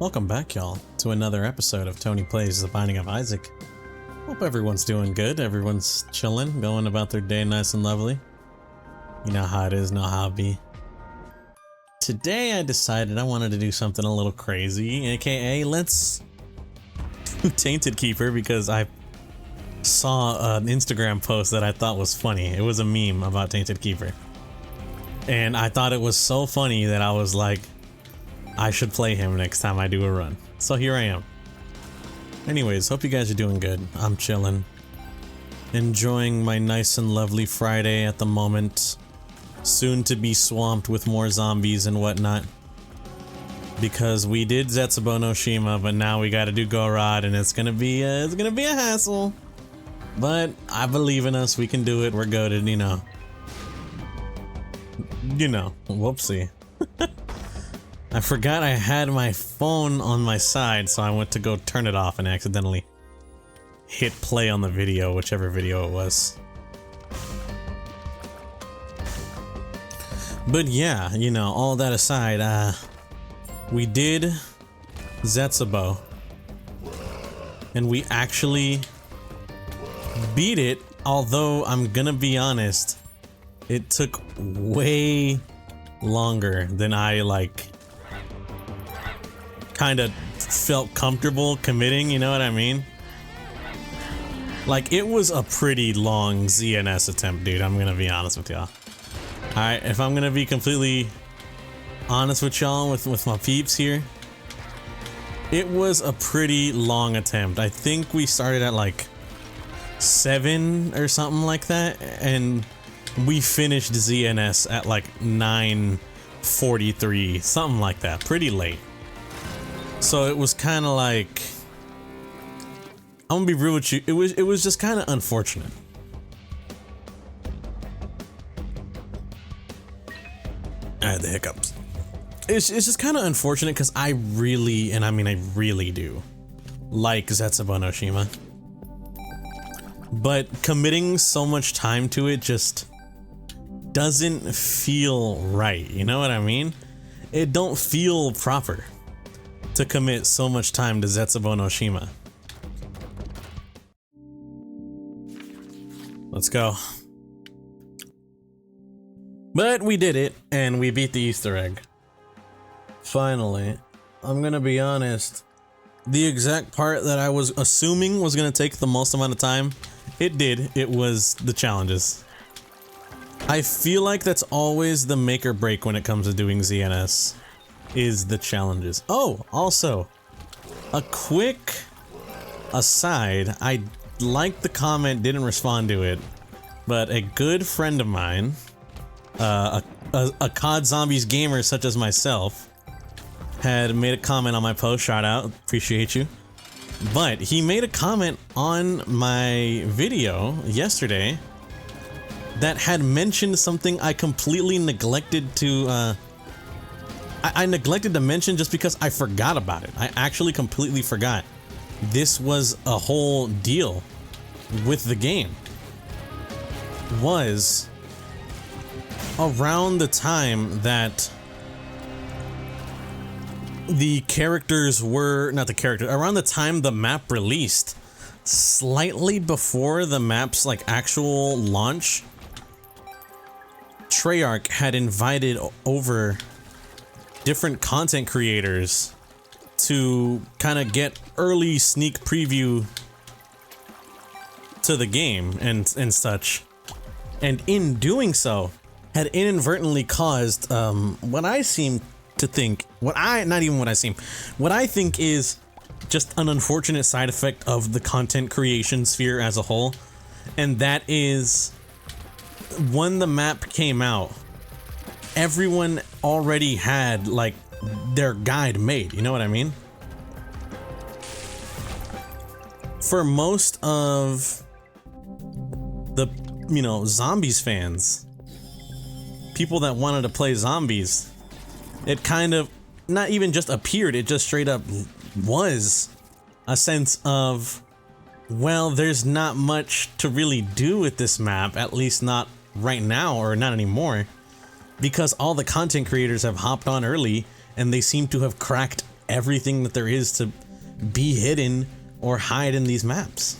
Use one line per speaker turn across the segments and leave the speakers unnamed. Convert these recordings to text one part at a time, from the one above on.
Welcome back, y'all, to another episode of Tony Plays The Binding of Isaac. Hope everyone's doing good, everyone's chilling, going about their day nice and lovely. You know how it is, know how it be. Today I decided I wanted to do something a little crazy, aka let's do Tainted Keeper, because I saw an Instagram post that I thought was funny. It was a meme about Tainted Keeper. And I thought it was so funny that I was like, I should play him next time I do a run. So here I am. Anyways, hope you guys are doing good. I'm chilling. Enjoying my nice and lovely Friday at the moment. Soon to be swamped with more zombies and whatnot. Because we did Zetsubou no Shima, but now we gotta do Gorod, and it's gonna be a hassle. But I believe in us, we can do it, we're goated, you know. Whoopsie. I forgot I had my phone on my side, so I went to go turn it off and accidentally hit play on the video, whichever video it was. But yeah, you know, all that aside, we did Zetsubou, and we actually beat it, although I'm gonna be honest, it took way longer than I kind of felt comfortable committing, you know what I mean? Like, it was a pretty long ZNS attempt, dude, I'm gonna be honest with y'all. Alright, if I'm gonna be completely honest with y'all, with my peeps here, it was a pretty long attempt. I think we started at like 7 or something like that, and we finished ZNS at like 9:43, something like that, pretty late. So it was kind of like, I'm gonna be real with you, it was just kind of unfortunate. I had the hiccups. It's just kind of unfortunate because I really, and I mean I really do, like Zetsubou no Shima. But committing so much time to it just doesn't feel right, you know what I mean? It don't feel proper to commit so much time to Zetsubou no Shima. Let's go. But we did it, and we beat the Easter egg. Finally. I'm gonna be honest, the exact part that I was assuming was gonna take the most amount of time, it did. It was the challenges. I feel like that's always the make or break when it comes to doing ZNS, is the challenges. Oh, also, a quick aside, I liked the comment, didn't respond to it, but a good friend of mine, a COD Zombies gamer such as myself, had made a comment on my post. Shout out, appreciate you. But he made a comment on my video yesterday that had mentioned something I completely neglected to, I neglected to mention just because I forgot about it. I actually completely forgot. This was a whole deal with the game. Was around the time that the characters were, not the character, around the time the map released, slightly before the map's like actual launch, Treyarch had invited over different content creators to kind of get early sneak preview to the game and such, and in doing so had inadvertently caused what I think is just an unfortunate side effect of the content creation sphere as a whole, and that is, when the map came out, everyone already had like their guide made, you know what I mean? For most of the, you know, Zombies fans, people that wanted to play Zombies, it kind of not even just appeared, it just straight up was a sense of, well, there's not much to really do with this map, at least not right now, or not anymore, because all the content creators have hopped on early and they seem to have cracked everything that there is to be hidden or hide in these maps.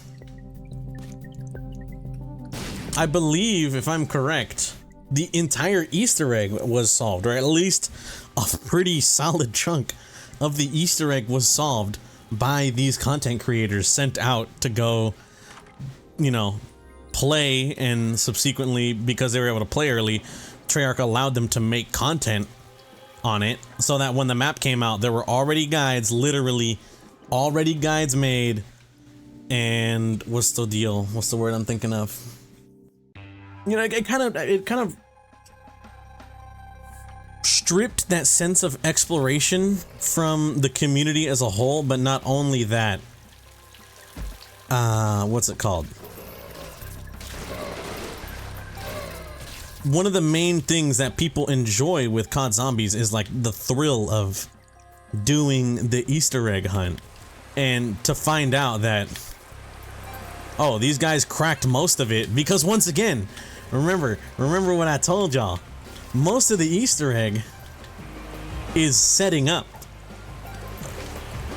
I believe, if I'm correct, the entire Easter egg was solved, or at least a pretty solid chunk of the Easter egg was solved by these content creators sent out to go, you know, play, and subsequently, because they were able to play early, Treyarch allowed them to make content on it, so that when the map came out, there were already guides, literally already guides made. And what's the deal? What's the word I'm thinking of? You know, it kind of stripped that sense of exploration from the community as a whole, but not only that, what's it called? One of the main things that people enjoy with COD Zombies is like the thrill of doing the Easter egg hunt, and to find out that, oh, these guys cracked most of it, because once again, remember what I told y'all, most of the Easter egg is setting up.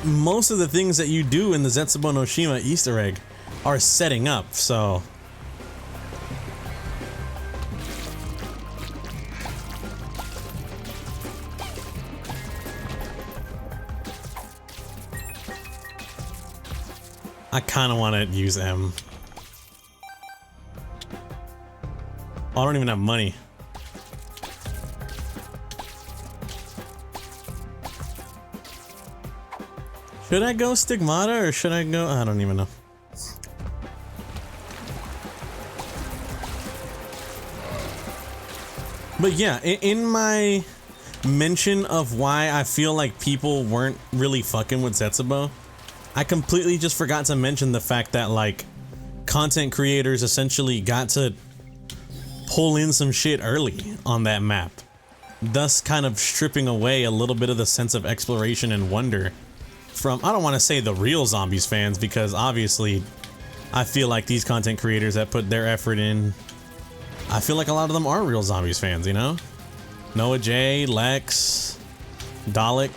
Most of the things that you do in the Zetsubou no Shima Easter egg are setting up, so I kind of want to use M. Oh, I don't even have money. Should I go Stigmata or should I go? I don't even know. But yeah, in my mention of why I feel like people weren't really fucking with Zetsubou, I completely just forgot to mention the fact that, like, content creators essentially got to pull in some shit early on that map, thus kind of stripping away a little bit of the sense of exploration and wonder from, I don't want to say the real Zombies fans, because obviously I feel like these content creators that put their effort in, I feel like a lot of them are real Zombies fans, you know? Noah J, Lex, Dalek.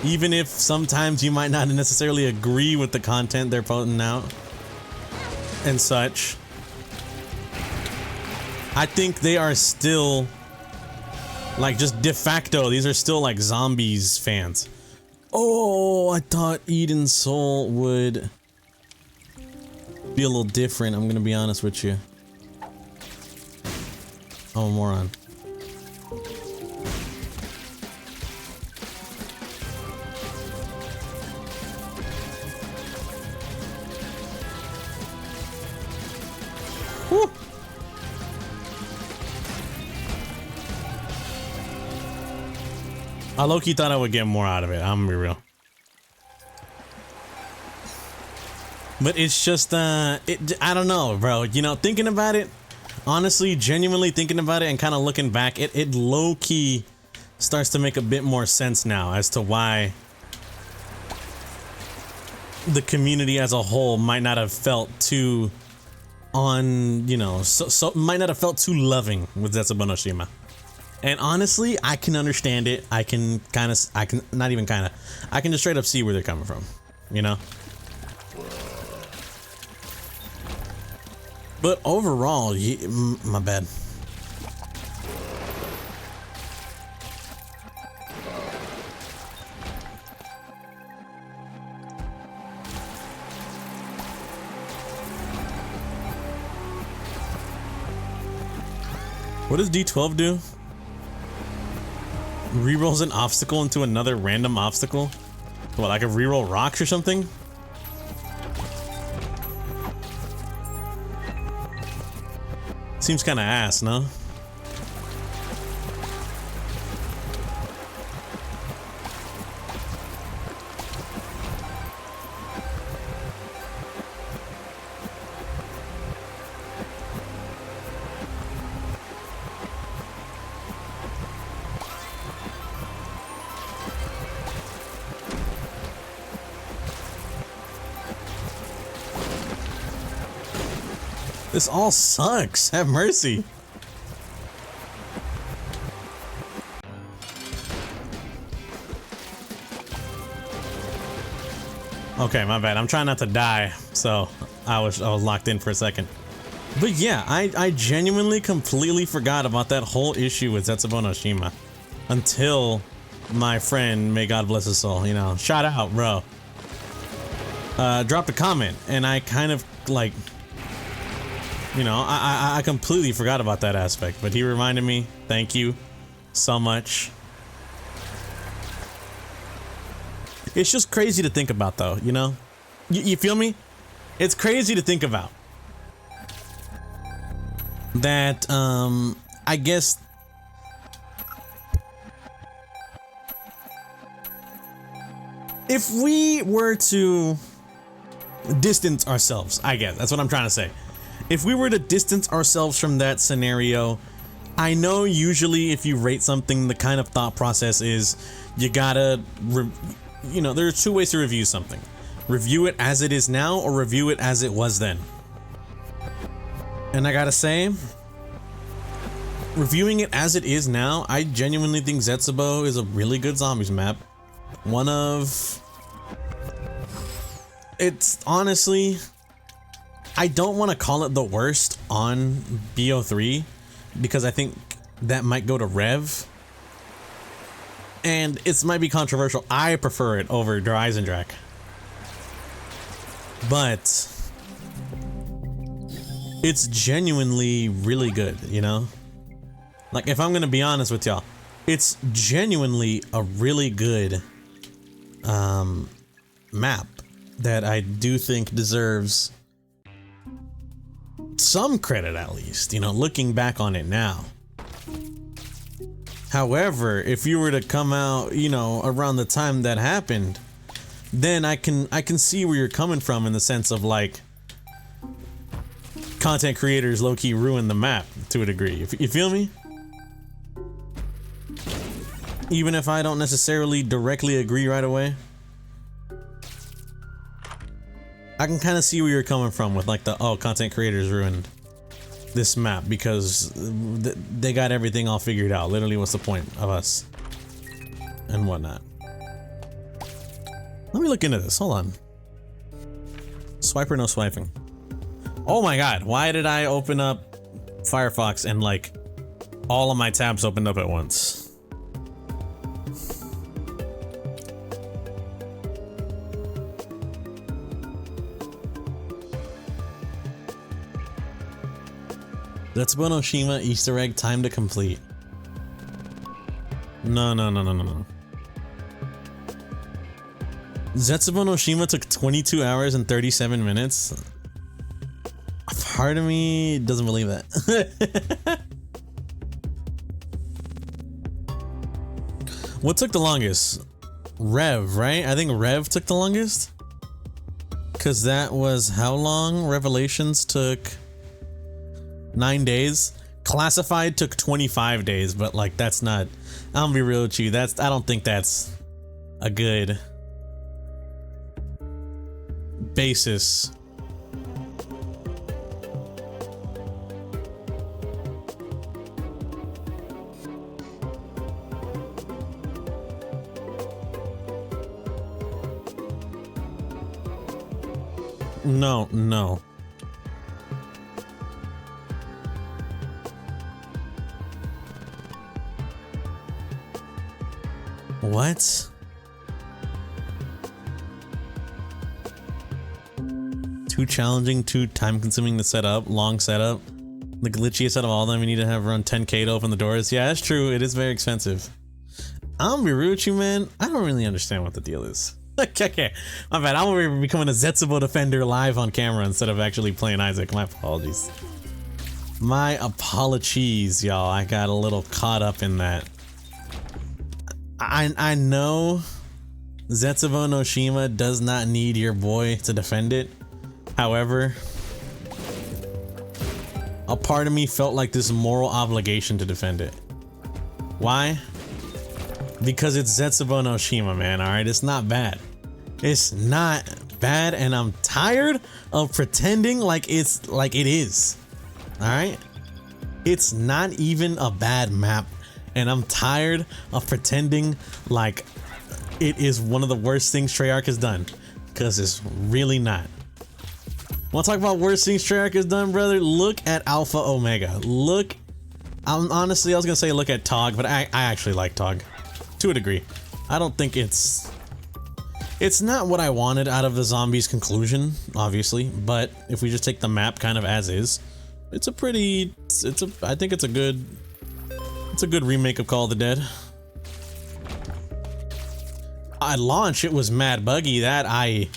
Even if sometimes you might not necessarily agree with the content they're putting out and such, I think they are still, like, just de facto, these are still like Zombies fans. Oh, I thought Eden Soul would be a little different, I'm gonna be honest with you. I'm a moron. Woo. I low-key thought I would get more out of it, I'm gonna be real. But it's just, I don't know, bro. You know, thinking about it, honestly, genuinely thinking about it and kind of looking back, it low-key starts to make a bit more sense now as to why the community as a whole might not have felt too you know, so might not have felt too loving with Zetsubou no Shima. And honestly, I can understand it. I can just straight up see where they're coming from, you know? But overall, my bad. What does D12 do? Rerolls an obstacle into another random obstacle? What, like a reroll rocks or something? Seems kind of ass, no? This all sucks. Have mercy. Okay, my bad. I'm trying not to die, so I was locked in for a second. But yeah, I genuinely completely forgot about that whole issue with Zetsubou no Shima until my friend, may God bless his soul, you know, shout out, bro, dropped a comment, and I kind of like, you know, I completely forgot about that aspect, but he reminded me. Thank you so much. It's just crazy to think about, though, you know? You feel me? It's crazy to think about that, I guess if we were to distance ourselves, I guess that's what I'm trying to say. If we were to distance ourselves from that scenario, I know usually if you rate something, the kind of thought process is you gotta, you know, there are two ways to review something. Review it as it is now or review it as it was then. And I gotta say, reviewing it as it is now, I genuinely think Zetsubou is a really good zombies map. One of... It's honestly... I don't want to call it the worst on BO3 because I think that might go to Rev. And it might be controversial. I prefer it over Der Eisendrache. But it's genuinely really good, you know? Like, if I'm gonna be honest with y'all, it's genuinely a really good map that I do think deserves some credit, at least, you know, looking back on it now. However, if you were to come out, you know, around the time that happened, then I can see where you're coming from in the sense of like content creators low-key ruin the map to a degree. You feel me? Even if I don't necessarily directly agree right away, I can kind of see where you're coming from with like the, oh, content creators ruined this map because they got everything all figured out. Literally, what's the point of us and whatnot? Let me look into this. Hold on. Swipe or no swiping? Oh my god, why did I open up Firefox and like all of my tabs opened up at once? Zetsubou no Shima Easter egg time to complete. No. Zetsubou no Shima took 22 hours and 37 minutes. Part of me doesn't believe that. What took the longest? Rev, right? I think Rev took the longest. Cause that was how long? Revelations took 9 days. Classified took 25 days, but like that's not, I'm gonna be real with you, I don't think that's a good basis. No. What? Too challenging, too time consuming to set up, long setup. The glitchiest out of all of them, you need to have around 10k to open the doors. Yeah, that's true. It is very expensive. I'm gonna be real with you, man. I don't really understand what the deal is. Okay, my bad. I'm gonna be becoming a Zetsubou defender live on camera instead of actually playing Isaac. My apologies. My apologies, y'all. I got a little caught up in that. I know Zetsubou no Shima does not need your boy to defend it. However, a part of me felt like this moral obligation to defend it. Why? Because it's Zetsubou no Shima, man. Alright, it's not bad. It's not bad, and I'm tired of pretending like it is. Alright? It's not even a bad map, and I'm tired of pretending like it is one of the worst things Treyarch has done. Cause it's really not. Want to talk about worst things Treyarch has done, brother? Look at Alpha Omega. Look, honestly, I was gonna say look at TOG, but I actually like TOG to a degree. I don't think it's not what I wanted out of the zombies conclusion, obviously, but if we just take the map kind of as is, I think it's a good remake of Call of the Dead. At launch, it was mad buggy. That I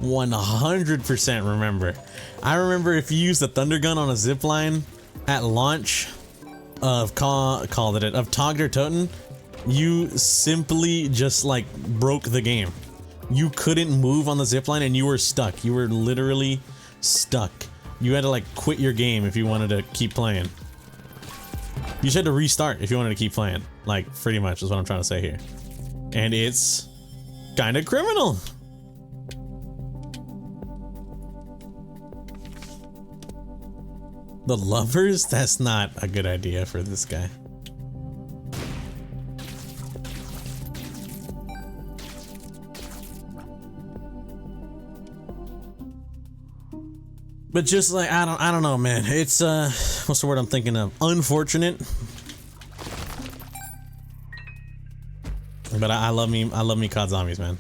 100% remember. I remember if you use the thunder gun on a zip line at launch of TOG der Toten, you simply just like broke the game. You couldn't move on the zip line and you were stuck. You were literally stuck. You had to like quit your game if you wanted to keep playing. You just had to restart if you wanted to keep playing. Like, pretty much is what I'm trying to say here. And it's kind of criminal. The lovers? That's not a good idea for this guy. But just like, I don't know, man. It's what's the word I'm thinking of? Unfortunate. But I love me COD Zombies, man.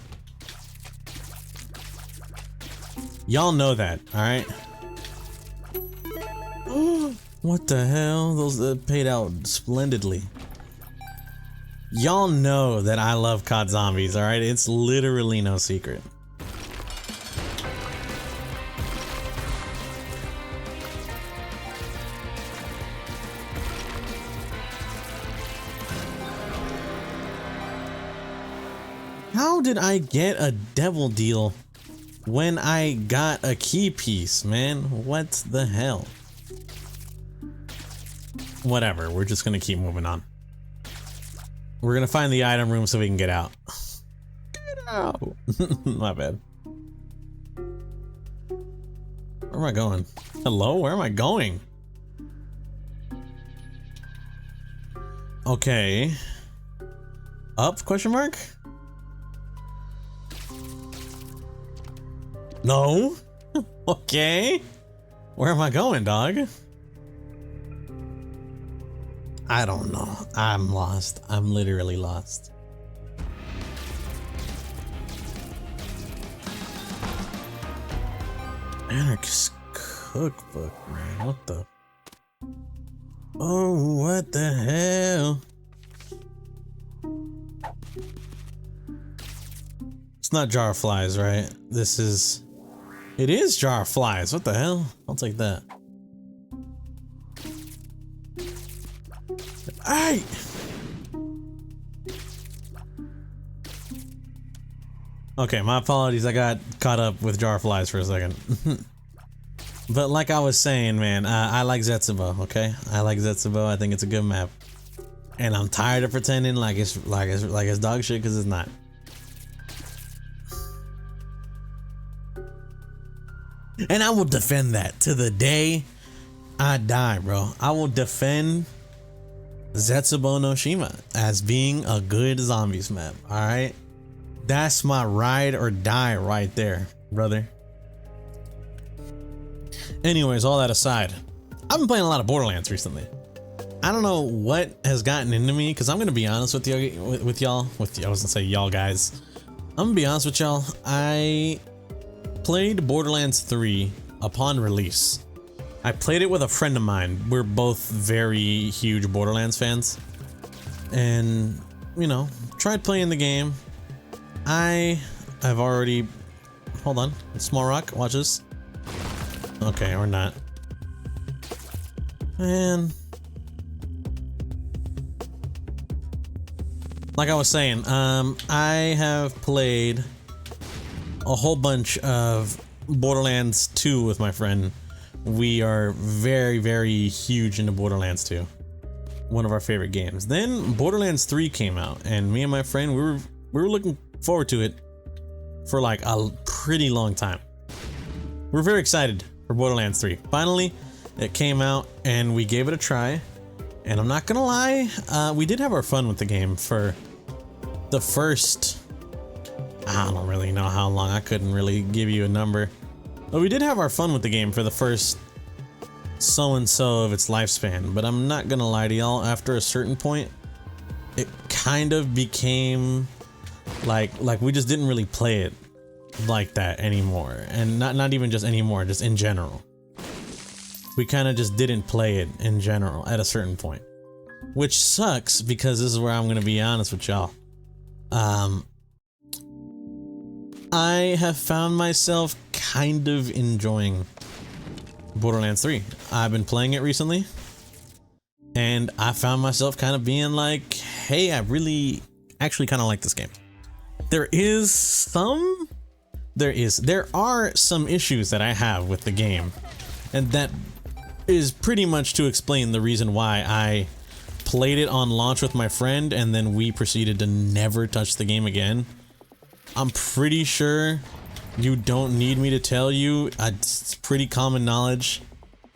Y'all know that, alright? What the hell? Those paid out splendidly. Y'all know that I love COD Zombies, alright? It's literally no secret. How did I get a devil deal when I got a key piece, man? What the hell? Whatever, we're just gonna keep moving on. We're gonna find the item room so we can get out. Get out! My bad. Where am I going? Hello? Where am I going? Okay. Up? Question mark? No? Okay. Where am I going, dog? I don't know. I'm lost. I'm literally lost. Anarchist cookbook, man. What the? Oh, what the hell? It's not Jar of Flies, right? This is... It is Jar of Flies. What the hell? I'll take that. Hey! Okay, my apologies. I got caught up with Jar of Flies for a second. But like I was saying, man, I like Zetsubou, okay? I like Zetsubou. I think it's a good map. And I'm tired of pretending like it's dog shit, because it's not. And I will defend that to the day I die, bro. I will defend Zetsubou no Shima as being a good zombies map, alright? That's my ride or die right there, brother. Anyways, all that aside, I've been playing a lot of Borderlands recently. I don't know what has gotten into me, because I'm gonna be honest with y'all. I was gonna say y'all guys. I'm gonna be honest with y'all. I played Borderlands 3 upon release. I played it with a friend of mine. We're both very huge Borderlands fans. And, you know, tried playing the game. I've already... Hold on. Small rock, watch this. Okay, or not. And... Like I was saying, I have played a whole bunch of Borderlands 2 with my friend. We are very, very huge into Borderlands 2. One of our favorite games. Then Borderlands 3 came out, and me and my friend, we were looking forward to it for like a pretty long time. We're very excited for Borderlands 3. Finally, it came out, and we gave it a try. And I'm not gonna lie, we did have our fun with the game for the first, I don't really know how long. I couldn't really give you a number. But we did have our fun with the game for the first so-and-so of its lifespan. But I'm not gonna lie to y'all, after a certain point, it kind of became like we just didn't really play it like that anymore. And not even just anymore, just in general. We kind of just didn't play it in general at a certain point. Which sucks, because this is where I'm gonna be honest with y'all. I have found myself kind of enjoying Borderlands 3. I've been playing it recently, and I found myself kind of being like, hey, I really actually kind of like this game. There are some issues that I have with the game, and that is pretty much to explain the reason why I played it on launch with my friend and then we proceeded to never touch the game again. I'm pretty sure you don't need me to tell you, it's pretty common knowledge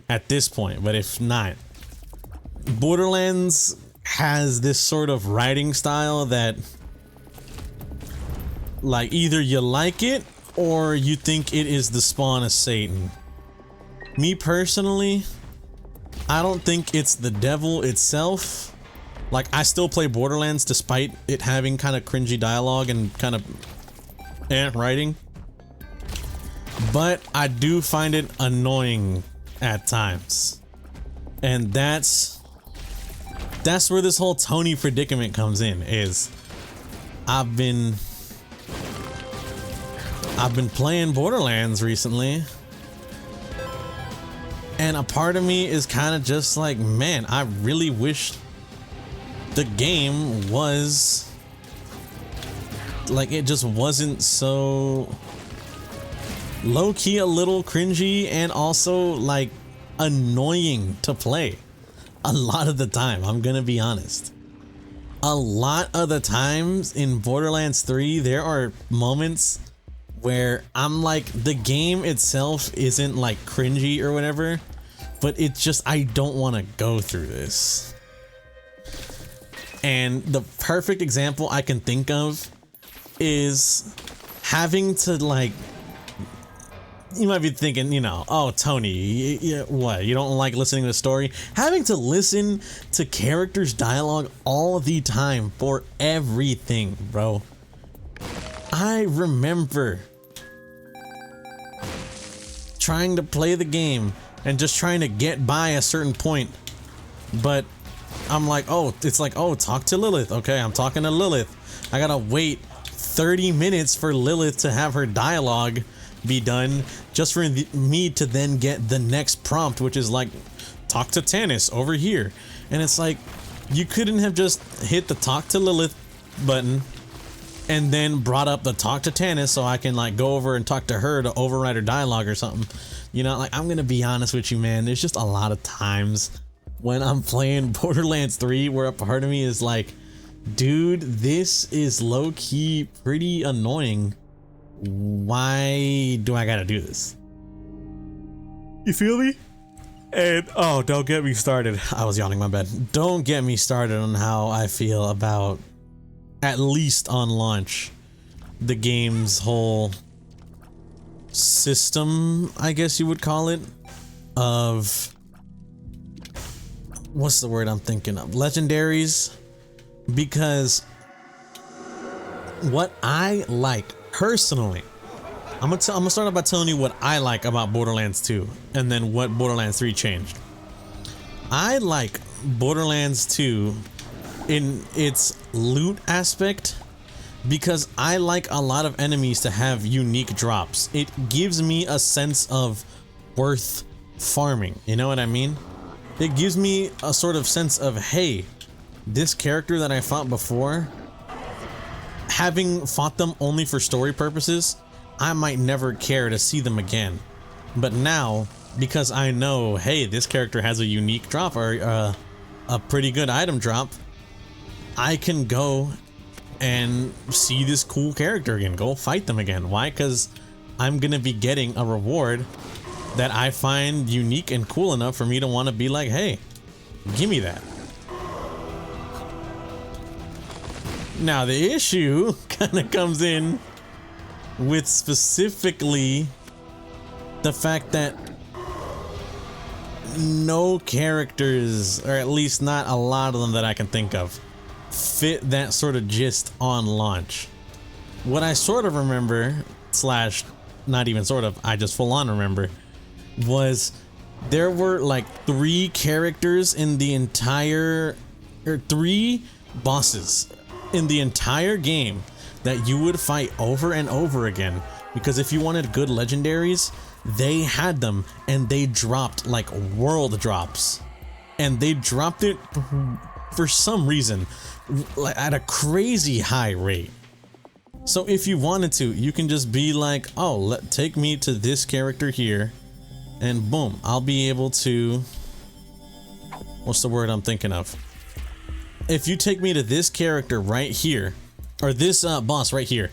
at this point, but if not, Borderlands has this sort of writing style that, like, either you like it or you think it is the spawn of Satan. Me personally, I don't think it's the devil itself. Like, I still play Borderlands despite it having kind of cringy dialogue and kind of writing. But I do find it annoying at times. And that's where this whole Tony predicament comes in, is I've been playing Borderlands recently, and a part of me is kind of just like, man, I really wish the game was like, it just wasn't so low-key, a little cringy, and also like annoying to play a lot of the time. I'm gonna be honest, a lot of the times in Borderlands 3 there are moments where I'm like, the game itself isn't like cringy or whatever, but it's just, I don't want to go through this. And the perfect example I can think of is having to, like, you might be thinking, you know, oh, Tony, what, you don't like listening to the story? Having to listen to characters' dialogue all the time for everything, bro. I remember trying to play the game and just trying to get by a certain point, but I'm like, oh, it's like, oh, talk to Lilith. Okay, I'm talking to Lilith. I gotta wait 30 minutes for Lilith to have her dialogue be done, just for me to then get the next prompt, which is like, talk to Tannis over here. And it's like, you couldn't have just hit the talk to Lilith button and then brought up the talk to Tannis so I can like go over and talk to her to override her dialogue or something. You know, like, I'm gonna be honest with you, man, there's just a lot of times when I'm playing Borderlands 3 where a part of me is like, dude, this is low-key pretty annoying. Why do I gotta do this? You feel me? And oh, don't get me started. I was yawning, my bad. Don't get me started on how I feel about, at least on launch, the game's whole system, I guess you would call it, of, what's the word I'm thinking of? Legendaries. Because what I like personally, I'm gonna start off by telling you what I like about Borderlands 2 and then what Borderlands 3 changed. I like Borderlands 2 in its loot aspect because I like a lot of enemies to have unique drops. It gives me a sense of worth farming, you know what I mean? It gives me a sort of sense of, hey, this character that I fought before, having fought them only for story purposes, I might never care to see them again. But now, because I know, hey, this character has a unique drop or a pretty good item drop, I can go and see this cool character again, go fight them again. Why? Because I'm gonna be getting a reward that I find unique and cool enough for me to want to be like, hey, give me that. Now the issue kind of comes in with specifically the fact that no characters, or at least not a lot of them that I can think of, fit that sort of gist on launch. What I sort of remember, slash not even sort of, I just full on remember, was there were like 3 characters in the entire, or 3 bosses in the entire game that you would fight over and over again, because if you wanted good legendaries, they had them, and they dropped like world drops, and they dropped it for some reason at a crazy high rate. So if you wanted to, you can just be like, oh, take me to this character here, and boom, I'll be able to, what's the word I'm thinking of? If you take me to this character right here, or this boss right here,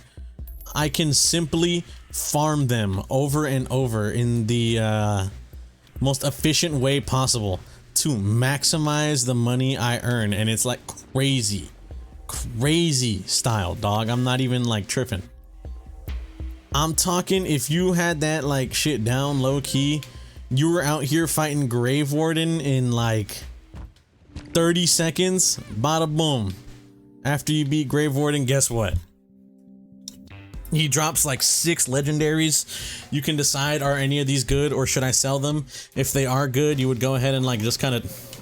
I can simply farm them over and over in the most efficient way possible to maximize the money I earn, and it's like crazy style, dog. I'm not even like tripping. I'm talking, if you had that like shit down low key, you were out here fighting Grave Warden in like 30 seconds, bada boom. After you beat Grave Warden, guess what? He drops like 6 legendaries. You can decide, are any of these good or should I sell them? If they are good, you would go ahead and like just kind of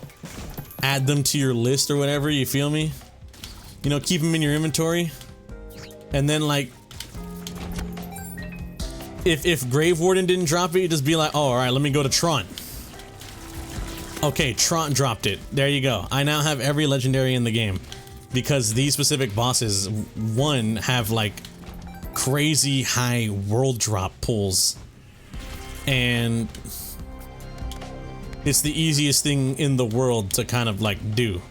add them to your list or whatever, you feel me? You know, keep them in your inventory. And then like, if Grave Warden didn't drop it, you just be like, oh, alright, let me go to Tron. Okay, Tron dropped it. There you go. I now have every legendary in the game. Because these specific bosses, one, have like crazy high world drop pulls, and it's the easiest thing in the world to kind of like do.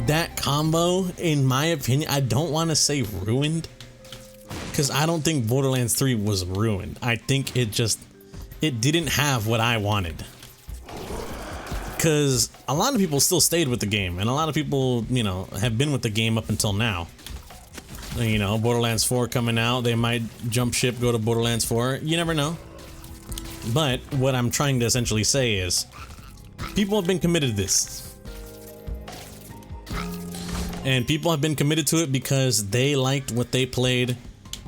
That combo, in my opinion, I don't want to say ruined, because I don't think Borderlands 3 was ruined. I think it didn't have what I wanted. Because a lot of people still stayed with the game, and a lot of people, you know, have been with the game up until now. You know, Borderlands 4 coming out, they might jump ship, go to Borderlands 4, you never know. But what I'm trying to essentially say is, people have been committed to this. And people have been committed to it because they liked what they played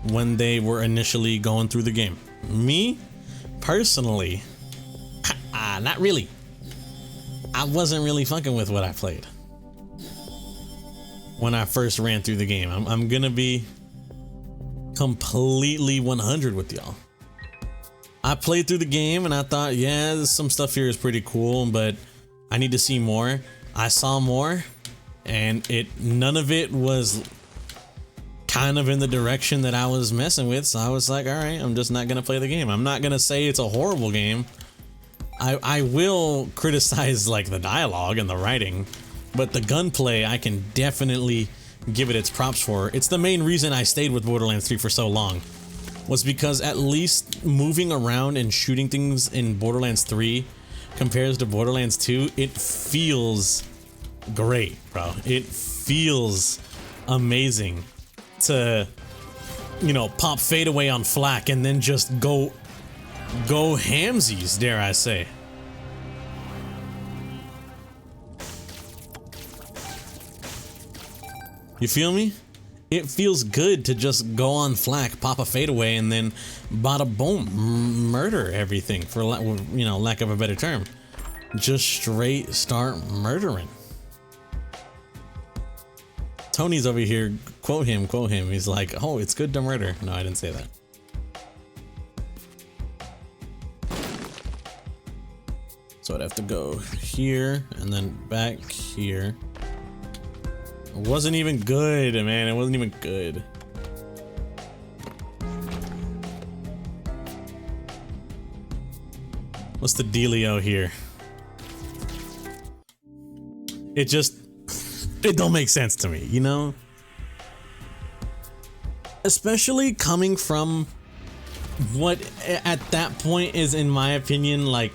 when they were initially going through the game. Me, personally, not really. I wasn't really fucking with what I played when I first ran through the game. I'm gonna be completely 100 with y'all. I played through the game and I thought, yeah, some stuff here is pretty cool, but I need to see more. I saw more, and none of it was kind of in the direction that I was messing with, so I was like, alright, I'm just not gonna play the game. I'm not gonna say it's a horrible game. I will criticize like the dialogue and the writing, but the gunplay I can definitely give it its props for. It's the main reason I stayed with Borderlands 3 for so long, was because at least moving around and shooting things in Borderlands 3 compared to Borderlands 2, it feels great, bro. It feels amazing to, you know, pop fadeaway on flak and then just go hamsies, dare I say. You feel me? It feels good to just go on flak, pop a fadeaway, and then bada boom, murder everything, for you know, lack of a better term. Just straight start murdering. Tony's over here, quote him, he's like, oh, it's good to murder. No, I didn't say that. So I'd have to go here and then back here. It wasn't even good, man. It wasn't even good. What's the dealio here? It don't make sense to me, you know? Especially coming from what at that point is, in my opinion, like,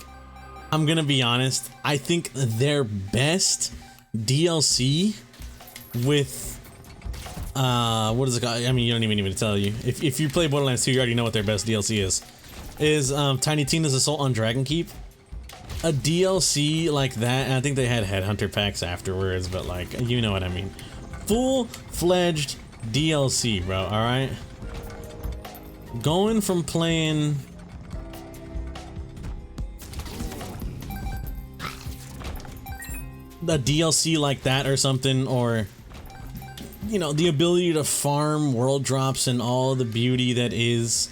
I'm gonna be honest, I think their best DLC with what is it called? I mean, you don't even need me to tell you. If you play Borderlands 2, you already know what their best DLC is. Tiny Tina's Assault on Dragon Keep. A DLC like that, and I think they had Headhunter packs afterwards, but like, you know what I mean. Full-fledged DLC, bro, alright? Going from playing... a DLC like that or something, or... you know, the ability to farm world drops and all the beauty that is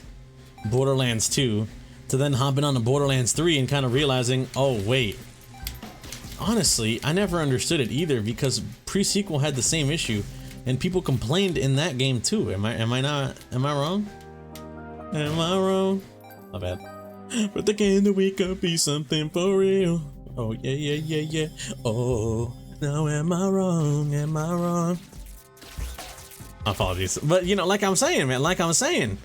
Borderlands 2, to then hopping on to Borderlands 3 and kind of realizing, oh wait, honestly, I never understood it either, because pre-sequel had the same issue, and people complained in that game too. Am I wrong? Am I wrong? My bad. But the game that we could be something for real. Oh yeah. Oh, now am I wrong? Am I wrong? Apologies, but you know, like I'm saying, man,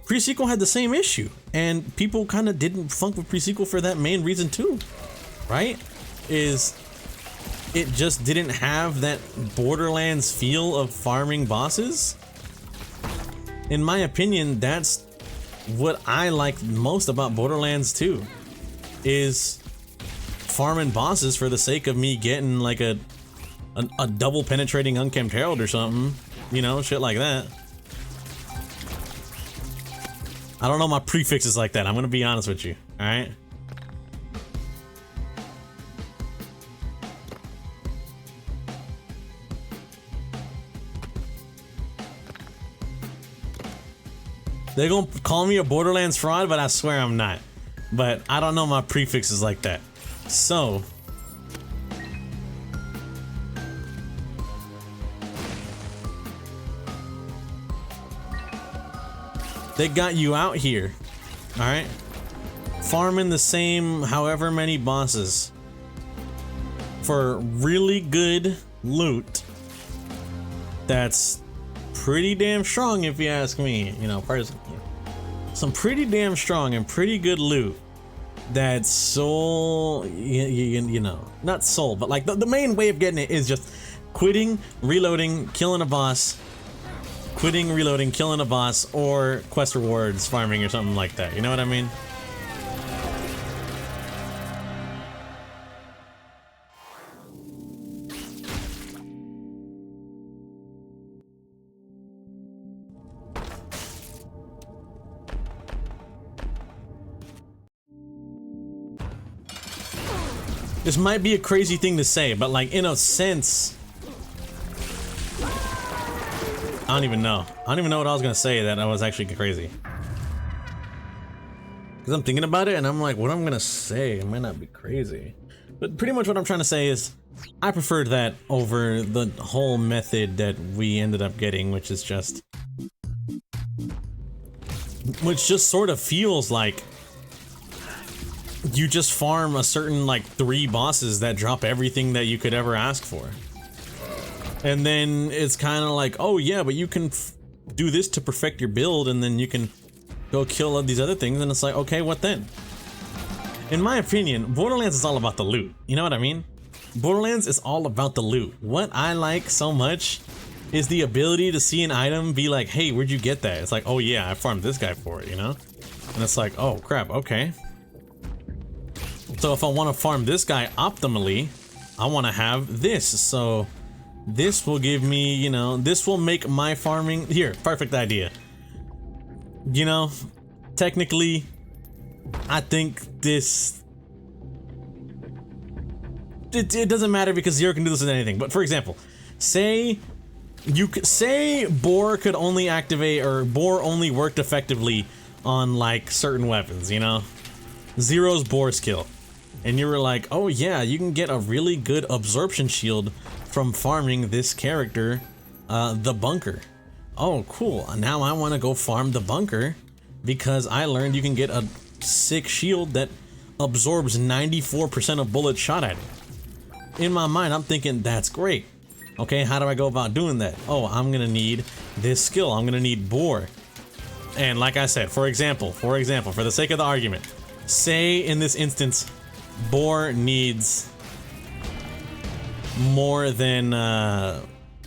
pre-sequel had the same issue, and people kind of didn't funk with pre-sequel for that main reason too, right? Is it just didn't have that Borderlands feel of farming bosses? In my opinion, that's what I like most about Borderlands 2, is farming bosses for the sake of me getting like a double penetrating Unkempt Herald or something, you know, shit like that. I don't know my prefixes like that, I'm gonna be honest with you, alright? They're gonna call me a Borderlands fraud, but I swear I'm not. But I don't know my prefixes like that. So... they got you out here, alright? Farming the same however many bosses for really good loot that's pretty damn strong, if you ask me, you know, personally. Some pretty damn strong and pretty good loot that's soul, you know, not soul, but like the main way of getting it is just quitting, reloading, killing a boss, quitting, reloading, killing a boss, or quest rewards, farming, or something like that. You know what I mean? This might be a crazy thing to say, but like, in a sense... I don't even know what I was gonna say that I was actually crazy. Because I'm thinking about it and I'm like, what I'm gonna say, it might not be crazy. But pretty much what I'm trying to say is, I preferred that over the whole method that we ended up getting, which is just... which just sort of feels like... you just farm a certain, like, 3 bosses that drop everything that you could ever ask for. And then it's kind of like, oh yeah, but you can do this to perfect your build, and then you can go kill all these other things, and it's like, okay, what then? In my opinion, Borderlands is all about the loot. You know what I mean? Borderlands is all about the loot. What I like so much is the ability to see an item, be like, hey, where'd you get that? It's like, oh yeah, I farmed this guy for it, you know? And it's like, oh crap, okay. So if I want to farm this guy optimally, I want to have this, so... this will give me, you know, this will make my farming... here, perfect idea. You know, technically, I think this... It doesn't matter because Zero can do this with anything. But for example, say Boar could only activate, or Boar only worked effectively on like certain weapons, you know? Zero's Boar skill. And you were like, oh yeah, you can get a really good absorption shield from farming this character, the Bunker. Oh, cool. Now I want to go farm the Bunker because I learned you can get a sick shield that absorbs 94% of bullets shot at it. In my mind, I'm thinking, that's great. Okay, how do I go about doing that? Oh, I'm gonna need this skill. I'm gonna need Boar. And like I said, for example, for the sake of the argument, say in this instance, Boar needs more than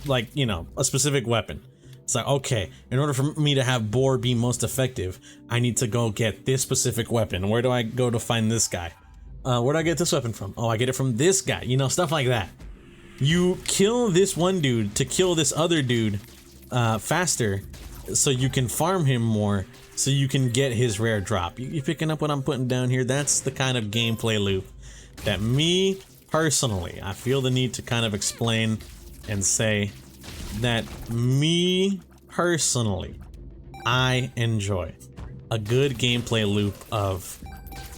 like, you know, a specific weapon. It's like, okay, in order for me to have Boar be most effective, I need to go get this specific weapon. Where do I go to find this guy? Where do I get this weapon from? Oh, I get it from this guy, you know, stuff like that. You kill this one dude to kill this other dude faster, so you can farm him more, so you can get his rare drop. You picking up what I'm putting down here? That's the kind of gameplay loop that me personally, I feel the need to kind of explain and say that me personally, I enjoy a good gameplay loop of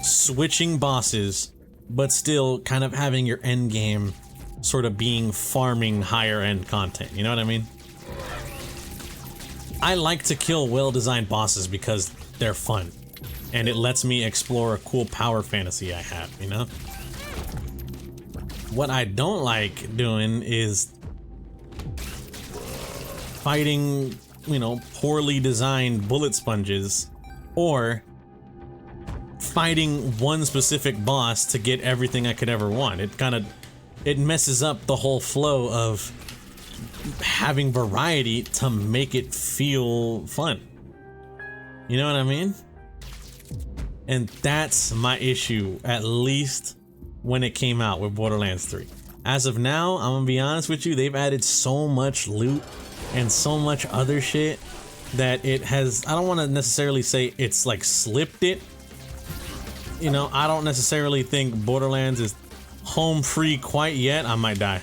switching bosses, but still kind of having your end game sort of being farming higher end content, you know what I mean? I like to kill well-designed bosses because they're fun, and it lets me explore a cool power fantasy I have, you know? What I don't like doing is fighting, you know, poorly designed bullet sponges, or fighting one specific boss to get everything I could ever want. It messes up the whole flow of having variety to make it feel fun. You know what I mean? And that's my issue, at least when it came out with Borderlands 3. As of now, I'm gonna be honest with you, they've added so much loot and so much other shit that it has, I don't want to necessarily say it's like slipped it. You know, I don't necessarily think Borderlands is home free quite yet. I might die.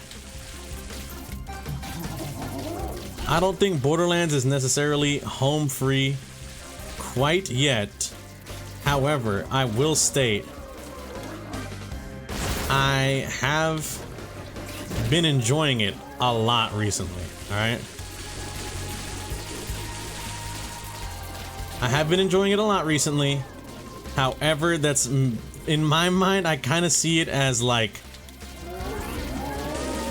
I don't think Borderlands is necessarily home free quite yet. However, I will state I have been enjoying it a lot recently, alright? I have been enjoying it a lot recently. However, that's, in my mind, I kind of see it as like,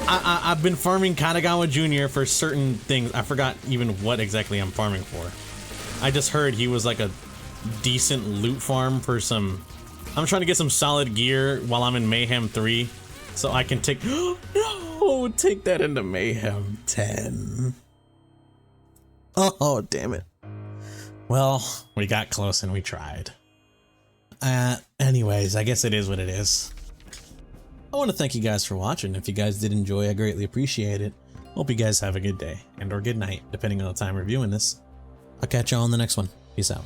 I've been farming Katagawa Jr. for certain things. I forgot even what exactly I'm farming for. I just heard he was like a decent loot farm for some, I'm trying to get some solid gear while I'm in Mayhem 3, so I can take, no, take that into Mayhem 10. Oh, damn it. Well, we got close and we tried. Anyways, I guess it is what it is. I want to thank you guys for watching. If you guys did enjoy, I greatly appreciate it. Hope you guys have a good day and or good night, depending on the time reviewing this. I'll catch y'all on the next one. Peace out.